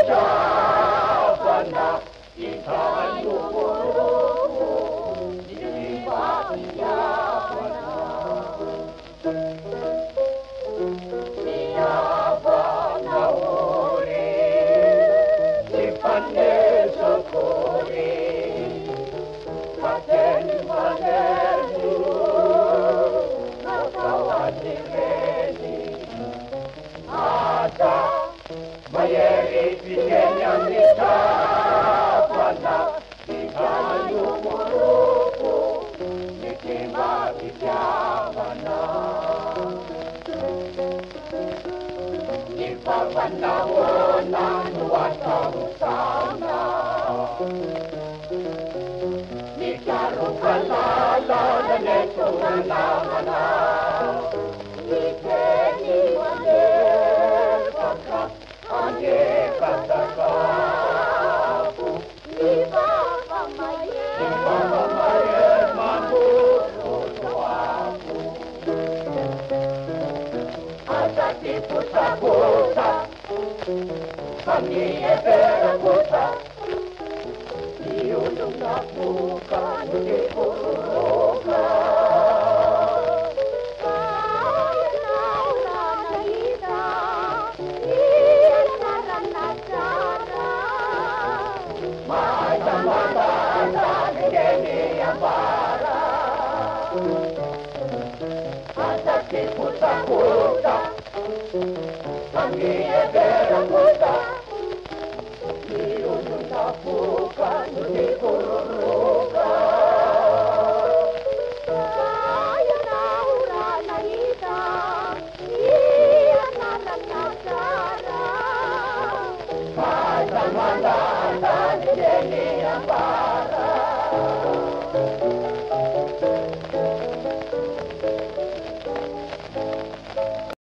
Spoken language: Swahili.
Shabana, Itayu Kuruku, Iba Iyabana. Iyabana uri, Ipane Sokuri, Kateni Manelu, Nakawati Reni, Ata, Mayeri Pikenya Nitapana, Itayu Kuruku, Nitima Iyabana. Nipapana wona nuwata usana, Nikarukalala nenetukalala, Nikeni wanepaka, Anekatakapu, Nipapa maye mamburuwapu. Asati pusa-pusa, kami pera-pusa, iulong na bukan di puruka. Kaya naura na ita, iya naranasara. Mata-mata nageni ang para. Asati pusa-pusa, kami pera-pusa, iulong na bukan di puruka. Kaya naura na ita, iya naranasara. Mata-mata nageni ang para.